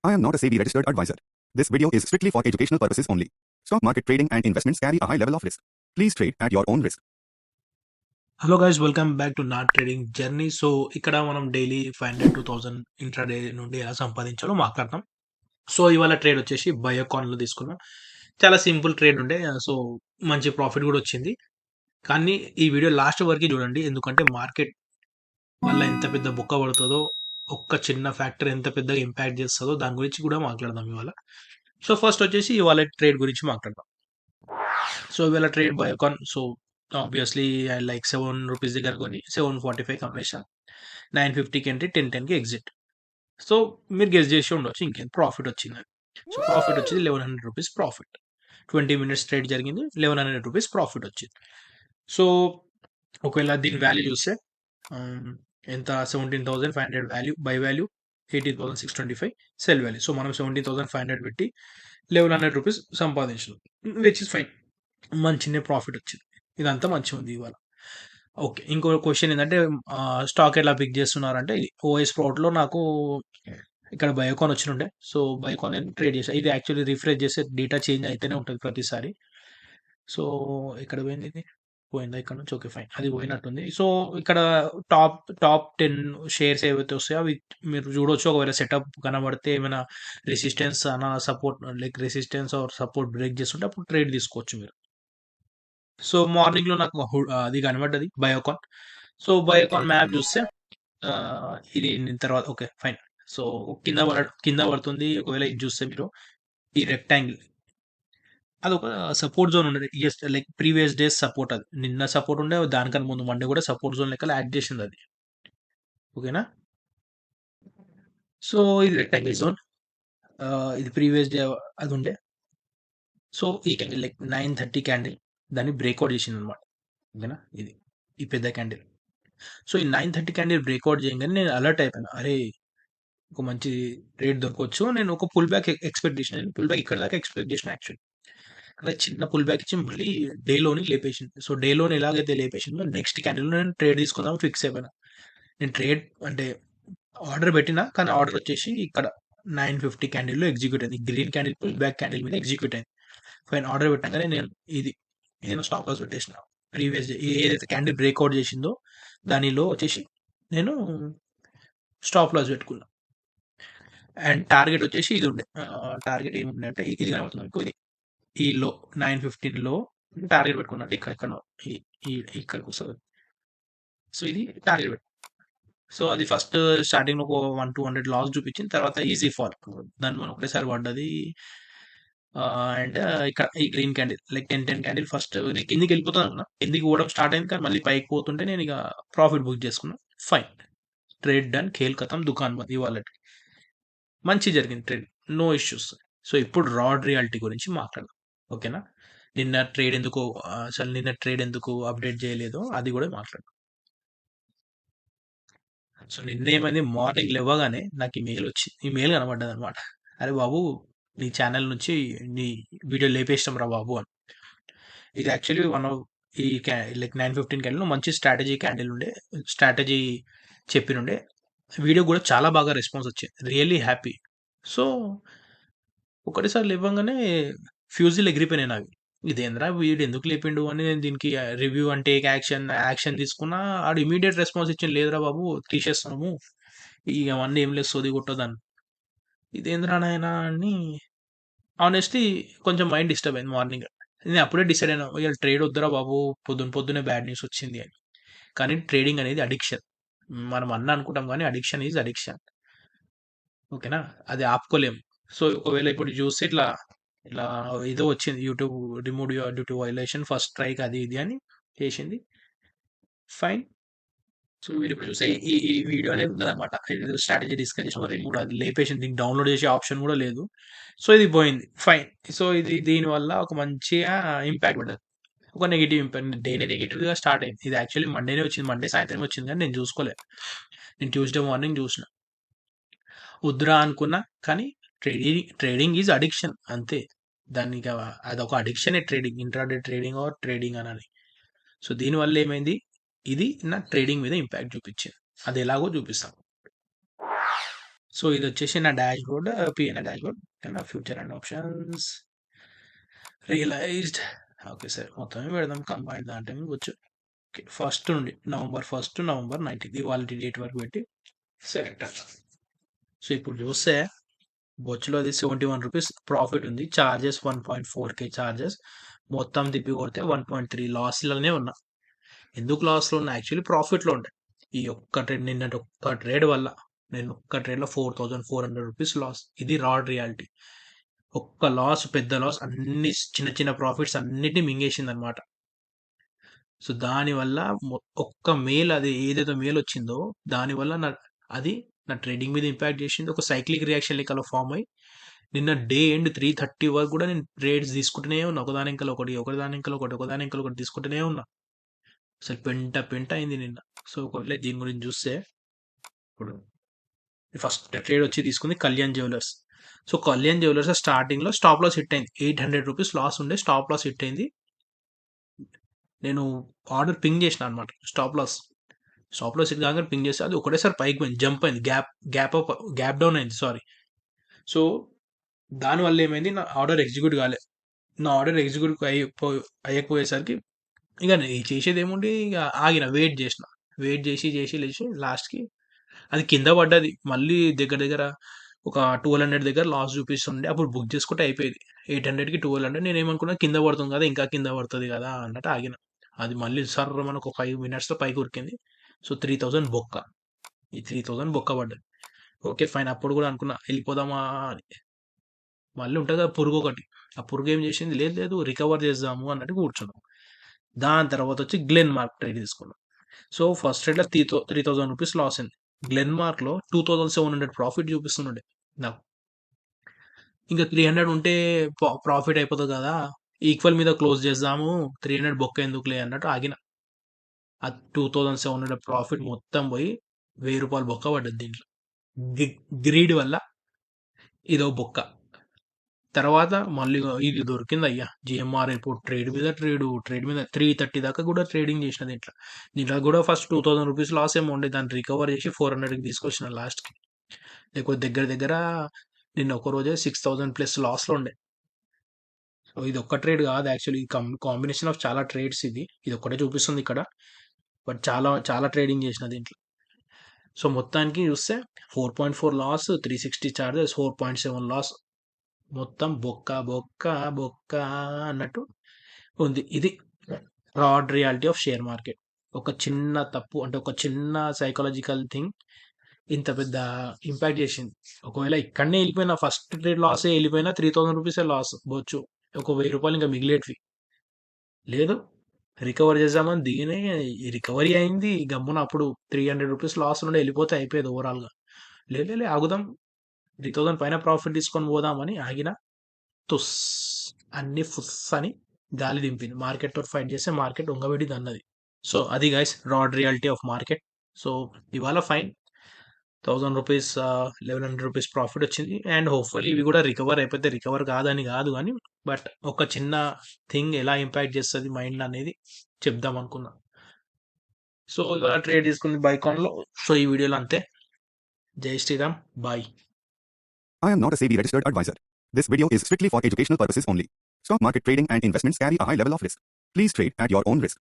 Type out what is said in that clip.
I am not a SEBI registered advisor. This video is strictly for educational purposes only. Stock market trading and investments carry a high level of risk. Please trade at your own risk. Hello guys, welcome back to not trading journey. So ఇక్కడ మనం daily 500-2000 intraday నుండి ఎలా సంపాదించాలో మాట్లాడతాం. So ఇవాళ trade వచ్చేసి బయోకాన్లో తీసుకున్నాం. చాలా simple trade ఉండే, సో మంచి ప్రాఫిట్ కూడా వచ్చింది. కానీ ఈ వీడియో లాస్ట్ వరకు చూడండి, ఎందుకంటే మార్కెట్ వల్ల ఎంత పెద్ద బొక్క పడుతుందో, ఒక్క చిన్న ఫ్యాక్టర్ ఎంత పెద్దగా ఇంపాక్ట్ చేస్తుందో దాని గురించి కూడా మాట్లాడదాం ఇవాళ. సో ఫస్ట్ వచ్చేసి ఇవాళ ట్రేడ్ గురించి మాట్లాడదాం. సో ఇవాళ trade Biocon. So obviously I like 7 rupees దగ్గర కొని 745 కమిషన్, 950కి ఎంట్రీ, 10కి ఎగ్జిట్. సో మీరు గెస్ చేసి ఉండొచ్చు ఇంకేం ప్రాఫిట్ వచ్చింది. సో ప్రాఫిట్ వచ్చింది 1100 రూపీస్ ప్రాఫిట్. 20 మినిట్స్ ట్రేడ్ జరిగింది, 1100 రూపీస్ ప్రాఫిట్ వచ్చింది. సో ఒకవేళ దీని వాల్యూ చూస్తే ఎంత, 17,500 value, by value 18,625, cell value. So మనం 17,500 పెట్టి 1100 రూపీస్ సంపాదించాం, విచ్ ఇస్ ఫైన్. మంచినే ప్రాఫిట్ వచ్చింది, ఇదంతా మంచిగా ఉంది ఇవాళ. ఓకే, ఇంకో క్వశ్చన్ ఏంటంటే స్టాక్ ఎలా పిక్ చేస్తున్నారంటే, ఓఎస్ స్ప్రౌట్లో నాకు ఇక్కడ బయోకాన్ వచ్చినుండే. సో బయోకాన్ నేను ట్రేడ్ చేసాను. ఇది యాక్చువల్లీ రిఫ్రెష్ చేస్తే డేటా చేంజ్ అయితేనే ఉంటుంది ప్రతిసారి. సో ఇక్కడ పోయింది, ఇది పోయిందా ఇక్కడ నుంచి? ఓకే ఫైన్, అది పోయినట్టుంది. సో ఇక్కడ టాప్ 10 షేర్స్ ఏవైతే వస్తాయో అవి మీరు చూడొచ్చు. ఒకవేళ సెటప్ కనబడితే ఏమైనా రెసిస్టెన్స్ అన్న support, like resistance or support break చేస్తుంటే అప్పుడు ట్రేడ్ తీసుకోవచ్చు మీరు. సో మార్నింగ్లో నాకు అది కనబడ్డది బయోకాన్. సో బయోకాన్ మ్యాప్ చూస్తే ఇది తర్వాత ఓకే ఫైన్. సో కింద పడుతుంది. ఒకవేళ ఇది చూస్తే మీరు ఈ రెక్టాంగిల్, అది ఒక సపోర్ట్ జోన్ ఉండదు. Just like previous days support, అది నిన్న సపోర్ట్ ఉండే, దానికన్నా ముందు మండే కూడా సపోర్ట్ జోన్ లెక్క యాడ్ చేసింది అది. ఓకేనా? సో ఇది రెక్టాంగిల్ జోన్, ఇది ప్రీవియస్ డే అది ఉండే. సో ఈ క్యాండిల్ లైక్ 930 క్యాండిల్ దాన్ని బ్రేక్అవుట్ చేసింది అనమాట. ఓకేనా? ఇది ఈ పెద్ద క్యాండిల్. సో ఈ 930 క్యాండిల్ బ్రేక్అవుట్ చేయగానే నేను అలర్ట్ అయిపోయాను. అరే, ఒక మంచి రేట్ దొరకవచ్చు. నేను ఒక పుల్ బ్యాక్ ఎక్స్పెక్ట్ చేసిన, పుల్ బ్యాక్ ఇక్కడ దాకా ఎక్స్పెక్ట్ చేసిన యాక్చువల్లీ. అలా చిన్న పుల్ బ్యాక్ ఇచ్చి మళ్ళీ డేలోని లేపేసింది. సో డేలోని ఎలాగైతే లేపేసిందో నెక్స్ట్ క్యాండిల్ నేను ట్రేడ్ తీసుకుందాం ఫిక్స్ అయిపోయినా. నేను ట్రేడ్ అంటే ఆర్డర్ పెట్టినా, కానీ ఆర్డర్ వచ్చేసి ఇక్కడ 950 క్యాండిల్లో ఎగ్జిక్యూట్ అయింది. Green candle pull back candle మీద ఎగ్జిక్యూట్ అయింది. ఫైన్, ఆర్డర్ పెట్టగానే నేను స్టాప్ లాస్ పెట్టేసిన. ప్రీవియస్ ఏదైతే క్యాండిల్ బ్రేక్అవుట్ చేసిందో దానిలో వచ్చేసి నేను స్టాప్ లాస్ పెట్టుకున్నా. అండ్ టార్గెట్ వచ్చేసి ఇది ఉండే. టార్గెట్ ఏముండే అంటే ఇది కనబడుతుంది మీకు, ఇది ఈ లో 915 లో టార్గెట్ పెట్టుకున్నట్టు ఇక్కడ ఇక్కడికి వస్తుంది. సో ఇది టార్గెట్ పెట్టు. సో అది ఫస్ట్ స్టార్టింగ్ ఒక 100-200 లాస్ చూపించింది, తర్వాత ఈజీ ఫాల్, దాన్ని మనం ఒకటేసారి పడ్డది. అండ్ ఇక్కడ ఈ green candle like 10 candle first కిందికి వెళ్ళిపోతాను అన్న, కిందికి పోవడం స్టార్ట్ అయింది, కానీ మళ్ళీ పైకి పోతుంటే నేను ఇక ప్రాఫిట్ బుక్ చేసుకున్నాను. ఫైన్, ట్రేడ్ డన్, ఖేల్ ఖతం, దుకాన్ బంద్. ఇవాళకి మంచి జరిగింది ట్రేడ్, నో ఇష్యూస్. సో ఇప్పుడు రాడ్ రియాలిటీ గురించి మాట్లాడదాం. ఓకేనా? నిన్న ట్రేడ్ ఎందుకు అప్డేట్ చేయలేదో అది కూడా మాట్లాడదాం. సో నిన్న ఏమైంది, మార్నింగ్ లేవగానే నాకు ఈ మెయిల్ కనబడ్డది అనమాట. అరే బాబు, నీ ఛానల్ నుంచి నీ వీడియో లేపేస్తాం రా బాబు అని. ఇది యాక్చువల్లీ ఈ లైక్ 915 క్యాండిల్ మంచి స్ట్రాటజీ క్యాండిల్ ఉండే, స్ట్రాటజీ చెప్పినుండే. వీడియో కూడా చాలా బాగా రెస్పాన్స్ వచ్చింది, రియల్లీ హ్యాపీ. సో ఒకటేసారి లేవగానే ఫ్యూజిల్ ఎగిరిపోయినాయి నావి. ఇదేంద్రా వీడు ఎందుకు లేపిండు అని నేను దీనికి రివ్యూ అంటే యాక్షన్ తీసుకున్నా. ఆడు ఇమీడియట్ రెస్పాన్స్ ఇచ్చింది, లేదురా బాబు తీసేస్తాము, ఇక అవన్నీ ఏం లేదు, సోది కొట్టదని. ఇదేంద్రా నాయన అని ఆనెస్ట్లీ కొంచెం మైండ్ డిస్టర్బ్ అయింది మార్నింగ్. నేను అప్పుడే డిసైడ్ అయినా, ఇవాళ ట్రేడ్ వద్దురా బాబు, పొద్దున్నే బ్యాడ్ న్యూస్ వచ్చింది అని. కానీ ట్రేడింగ్ అనేది అడిక్షన్, మనం అనుకుంటాం కానీ అడిక్షన్ ఈజ్ అడిక్షన్. ఓకేనా? అది ఆపుకోలేము. సో ఒకవేళ ఇప్పుడు చూస్తే ఇట్లా ఏదో వచ్చింది, YouTube remove your due to violation, first strike, అది ఇది అని చేసింది. ఫైన్. సో మీరు ఇప్పుడు చూస్తే ఈ వీడియో అనేది ఉందన్నమాట, స్ట్రాటజీ డిస్కషన్ రిమూవ్, అది లేపేసింది, దీనికి డౌన్లోడ్ చేసే ఆప్షన్ కూడా లేదు. సో ఇది పోయింది. ఫైన్. సో దీనివల్ల ఒక మంచిగా ఇంపాక్ట్ పడ్డది, ఒక నెగిటివ్ ఇంపాక్ట్. డైలీ నెగిటివ్గా స్టార్ట్ అయింది. ఇది యాక్చువల్లీ మండేనే వచ్చింది, మండే సాయంత్రం వచ్చింది, కానీ నేను చూసుకోలేదు. నేను ట్యూస్డే మార్నింగ్ చూసిన, వద్దురా అనుకున్నా. కానీ ట్రేడింగ్ ఈజ్ అడిక్షన్ అంతే. దాన్ని అదొక అడిక్షనే trading, intraday trading or trading అని. సో దీనివల్ల ఏమైంది, ఇది నా ట్రేడింగ్ మీద ఇంపాక్ట్ చూపించింది. అది ఎలాగో చూపిస్తాం. సో ఇది వచ్చేసి నా dashboard, PNA dashboard, నా future and options realised. Okay sir, మొత్తం పెడదాం కంబైన్ దాంట్లో వచ్చు. ఓకే, ఫస్ట్ నుండి నవంబర్ 1 నవంబర్ 19 ఇవాళ డేట్ వరకు పెట్టి సెలెక్ట్ అట్లా. సో ఇప్పుడు చూస్తే బొచ్చులో అది 71 రూపీస్ ప్రాఫిట్ ఉంది. చార్జెస్ 1.4K చార్జెస్, మొత్తం తిప్పి కొడితే 1.3 లాస్లోనే ఉన్నా. ఎందుకు లాస్లో ఉన్నా? యాక్చువల్లీ ప్రాఫిట్లో ఉండే. ఈ ఒక్క ట్రేడ్, నిన్నటి ఒక్క ట్రేడ్ వల్ల నేను ఒక్క ట్రేడ్లో 4400 రూపీస్ లాస్. ఇది రాడ్ రియాలిటీ. ఒక్క లాస్, పెద్ద లాస్, అన్ని చిన్న చిన్న ప్రాఫిట్స్ అన్నిటిని మింగేసింది అనమాట. సో దానివల్ల ఒక్క మేల్, అది ఏదైతే మేల్ వచ్చిందో దానివల్ల అది నా ట్రేడింగ్ మీద ఇంపాక్ట్ చేసింది. ఒక సైక్లిక్ రియాక్షన్ లెక్కలో ఫామ్ అయ్యి నిన్న డే ఎండ్ 3:30 వరకు కూడా నేను ట్రేడ్స్ తీసుకుంటూనే ఉన్నా. ఒకదాని ఇంకా ఒకటి, ఒకదాని ఇంకా ఒకటి, ఒకదాని ఇంకా ఒకటి తీసుకుంటూనే ఉన్నా. అసలు పెంట అయింది నిన్న. సో ఒకవేళ దీని గురించి చూస్తే, ఇప్పుడు ఫస్ట్ ట్రేడ్ వచ్చి తీసుకుంది Kalyan jewellers. So Kalyan jewellers స్టార్టింగ్లో స్టాప్ లాస్ హిట్ అయింది. 800 రూపీస్ లాస్ ఉండే, స్టాప్ లాస్ హిట్ అయింది. నేను ఆర్డర్ పింగ్ చేసిన అనమాట. స్టాప్ లాస్ హిట్ కాగా పింగ్ చేస్తే అది ఒకటేసారి పైకి పోయింది, జంప్ అయింది, గ్యాప్ డౌన్ అయింది, సారీ. సో దానివల్ల ఏమైంది, నా ఆర్డర్ ఎగ్జిక్యూట్ కాలే. నా ఆర్డర్ ఎగ్జిక్యూట్ అయ్యకపోయేసరికి ఇక చేసేది ఏముంది, ఇక ఆగిన, వెయిట్ చేసి లాస్ట్కి అది కింద పడ్డది. మళ్ళీ దగ్గర ఒక 1200 దగ్గర లాస్ చూపిస్తుండే. అప్పుడు బుక్ చేసుకుంటే అయిపోయేది. 800కి 1200. నేను ఏమనుకున్నా, కింద పడుతుంది కదా, ఇంకా కింద పడుతుంది కదా అన్నట్టు ఆగిన. అది మళ్ళీ సర్ మనకు 5 మినిట్స్లో పైకి ఉరికింది. సో 3000 బొక్క. ఈ 3000 బొక్క పడ్డది. Okay fine. అప్పుడు కూడా అనుకున్నా వెళ్ళిపోదామా అని. మళ్ళీ ఉంటుంది కదా పురుగు ఒకటి. ఆ పురుగు ఏం చేసింది, లేదు రికవర్ చేద్దాము అన్నట్టు కూర్చున్నాం. దాని తర్వాత వచ్చి గ్లెన్ మార్క్ ట్రేడ్ తీసుకున్నాం. సో ఫస్ట్ ట్రేడ్లో 3000 రూపీస్ లాస్ అయింది. గ్లెన్ మార్క్లో 2700 ప్రాఫిట్ చూపిస్తుండే నాకు. ఇంకా 300 ఉంటే ప్రాఫిట్ అయిపోతుంది కదా, ఈక్వల్ మీద క్లోజ్ చేద్దాము, 300 బొక్క ఎందుకులే అన్నట్టు ఆగిన. ఆ 2700 ప్రాఫిట్ మొత్తం పోయి 1000 రూపాయలు బొక్క పడ్డది దీంట్లో. గ్రీడ్ వల్ల ఇదో బొక్క. తర్వాత మళ్ళీ ఇది దొరికింది అయ్యా, జిఎంఆర్ ఇప్పుడు ట్రేడ్ మీద 330 దాకా కూడా ట్రేడింగ్ చేసిన దీంట్లో కూడా ఫస్ట్ 2000 రూపీస్ లాస్ ఏమో ఉండే, దాన్ని రికవర్ చేసి 400కి తీసుకొచ్చిన లాస్ట్కి. లేకపోతే దగ్గర నిన్న ఒక రోజే 6000+ లాస్లో ఉండే. సో ఇది ఒక్క ట్రేడ్ కాదు యాక్చువల్లీ, కాంబినేషన్ ఆఫ్ చాలా ట్రేడ్స్. ఇది ఒక్కటే చూపిస్తుంది ఇక్కడ, బట్ చాలా ట్రేడింగ్ చేసిన దీంట్లో. సో మొత్తానికి చూస్తే 4.4 లాస్, 360 చార్జెస్, 4.7 లాస్, మొత్తం బొక్క అన్నట్టు ఉంది. ఇది rod reality of share market. ఒక చిన్న తప్పు, అంటే ఒక చిన్న సైకలాజికల్ థింగ్ ఇంత పెద్ద ఇంపాక్ట్ చేసింది. ఒకవేళ ఇక్కడనే వెళ్ళిపోయినా, ఫస్ట్ ట్రేడ్ లాసే వెళ్ళిపోయినా 3000 రూపీసే లాస్ పోవచ్చు, ఒక 1000 రూపాయలు ఇంకా మిగిలేటివి. లేదు రికవర్ చేద్దామని దిగినే రికవరీ అయింది గమ్మున. అప్పుడు 300 రూపీస్ లాస్ నుండి వెళ్ళిపోతే అయిపోయేది ఓవరాల్గా. లేదు ఆగుదాం, 3000 పైన ప్రాఫిట్ తీసుకొని పోదామని ఆగిన. తుస్ అన్ని ఫుస్ అని గాలి దింపింది. మార్కెట్ తో ఫైట్ చేస్తే మార్కెట్ ఉంగబెట్టింది అన్నది. సో అది guys rod reality of market. So ఇవాళ ఫైన్ 1000 రూపీస్, 1100 రూపీస్ ప్రాఫిట్ వచ్చింది. అండ్ హోప్ఫుల్లీ ఇవి కూడా రికవర్ అయిపోతే, రికవర్ కాదని కాదు కానీ, బట్ ఒక చిన్న థింగ్ ఎలా ఇంపాక్ట్ చేస్తుంది మైండ్ అనేది చెప్దాం అనుకున్నా. సో ఇవాళ ట్రేడ్ తీసుకుంది బైకాన్లో. సో ఈ వీడియోలో అంతే. జై Shri Ram, bye. I am not a SEBI registered advisor. This video is strictly for educational purposes only. Stock market trading and investments carry a high level of risk. Please trade at your own risk.